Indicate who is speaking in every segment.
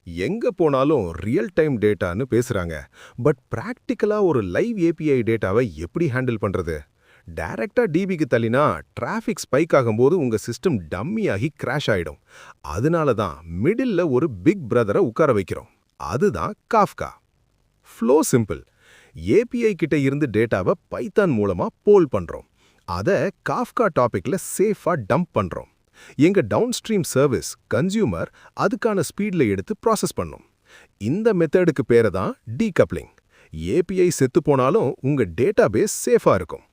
Speaker 1: எங்க போனாலும் real time டேட்டான்னு பேசுறாங்க. பட் பிராக்டிக்கலா ஒரு லைவ் ஏபிஐ டேட்டாவை எப்படி ஹேண்டில் பண்றது? டைரக்டா டிபிக்கு தள்ளினா டிராஃபிக் ஸ்பைக் ஆகும்போது உங்க சிஸ்டம் டம்மி ஆகி கிராஷ் ஆயிடும். அதனால தான் மிடில்ல ஒரு பிக் பிரதரை உட்கார வைக்கிறோம். அதுதான் காஃப்கா. Flow simple. ஏபிஐ கிட்ட இருந்து டேட்டாவை பைத்தான் மூலமா போல் பண்றோம். அத காஃப்கா டாபிக்ல சேஃபா டம்ப் பண்றோம். எங்க டவுன்ஸ்ட்ரீம் சர்வீஸ் கன்சியூமர் அதுக்கான ஸ்பீட்ல எடுத்து ப்ராசஸ் பண்ணும். இந்த மெத்தடுக்கு பேரு தான் டீகப்ளிங். ஏபிஐ செத்து போனாலும் உங்க டேட்டாபேஸ் சேஃபா இருக்கும்.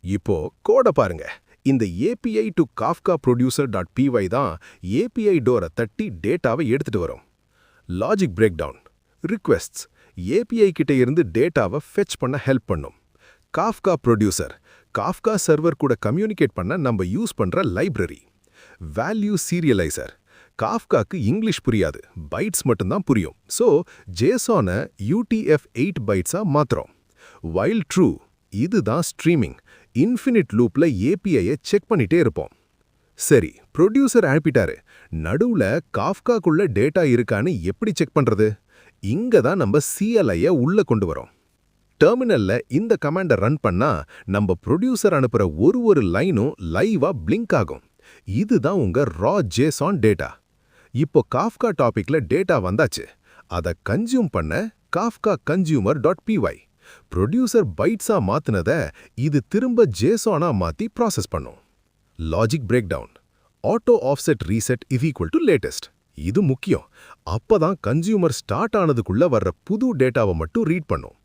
Speaker 1: இப்போ கோட பாருங்க. இந்த API to Kafka producer dot py தான் ஏபிஐ டோரை தட்டி டேட்டாவை எடுத்துட்டு வரும். Logic break down. Requests API கிட்ட இருந்து டேட்டாவை ஃபெச் பண்ண ஹெல்ப் பண்ணும். காஃப்கா ப்ரொடியூசர் காஃப்கா சர்வர் கூட கம்யூனிகேட் பண்ண நம்ம யூஸ் பண்ற லைப்ரரி. வேல்யூ சீரியலைசர் காஃப்காக்கு இங்கிலீஷ் புரியாது, பைட்ஸ் மட்டும்தான் புரியும். ஸோ ஜேசானை UTF-8 பைட்ஸா மாத்துறோம். வைல் ட்ரூ இதுதான் ஸ்ட்ரீமிங். இன்ஃபினிட் லூப்ல ஏபிஐயை செக் பண்ணிட்டே இருப்போம். சரி, ப்ரொடியூசர் அனுப்பிட்டாரு. நடுவுல காஃப்காக்குள்ள டேட்டா இருக்கான்னு எப்படி செக் பண்றது? இங்க தான் நம்ம CLI-ய உள்ள கொண்டு வரோம். டெர்மினல்ல இந்த கமாண்டை ரன் பண்ணா நம்ம ப்ரொடியூசர் அனுப்புற ஒரு லைனும் லைவா பிளிங்க் ஆகும். இதுதான் உங்க ரா ஜேசான் டேட்டா. இப்போ காஃப்கா டாபிக்ல டேட்டா வந்தாச்சு. அதை கன்சியூம் பண்ண Kafka consumer dot py. Producer பைட்ஸா மாத்துனத இது திரும்ப ஜேசானா மாத்தி ப்ராசஸ் பண்ணும். Logic break down. Auto offset reset is equal to latest. இது முக்கியம். அப்பதான் கன்சியூமர் ஸ்டார்ட் ஆனதுக்குள்ள வர்ற புது டேட்டாவை மட்டும் ரீட் பண்ணும்.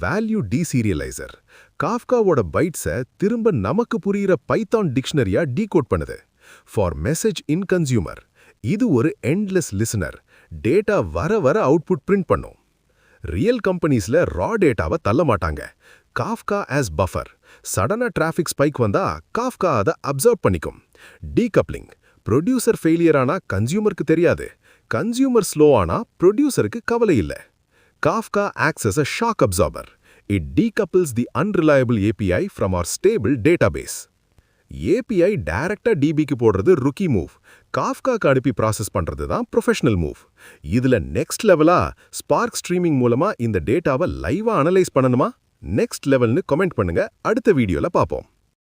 Speaker 1: வேல்யூ டீசீரியலைசர் காஃப்காவோட பைட்ஸை திரும்ப நமக்கு புரியிற பைத்தான் டிக்ஷனரியா டீகோட் பண்ணுது. ஃபார் மெசேஜ் இன் கன்சியூமர் இது ஒரு எண்ட்லெஸ் லிசனர். டேட்டா வர வர அவுட்புட் பிரிண்ட் பண்ணும். ரியல் கம்பெனிஸ்ல ரா டேட்டாவை தள்ள மாட்டாங்க. Kafka as buffer. சடனா டிராஃபிக் ஸ்பைக் வந்தா காஃப்கா அதை அப்சர்வ் பண்ணிக்கும். டீகப்ளிங் ப்ரொடியூசர் ஃபெயிலியர் ஆனா கன்சியூமருக்கு தெரியாது. கன்சியூமர் ஸ்லோ ஆனா ப்ரொடியூசருக்கு கவலை இல்லை. Kafka acts as a shock absorber. It decouples the unreliable API from our stable database. API டைரக்டா DBக்கு போடுறது ருக்கி மூவ். காஃப்காக்கு அனுப்பி ப்ராசஸ் பண்றது தான் ப்ரொஃபஷனல் மூவ். இதுல நெக்ஸ்ட் லெவலா ஸ்பார்க் ஸ்ட்ரீமிங் மூலமா இந்த டேட்டாவை லைவா அனலைஸ் பண்ணணுமா? நெக்ஸ்ட் லெவல்னு கமெண்ட் பண்ணுங்க. அடுத்த வீடியோல பார்ப்போம்.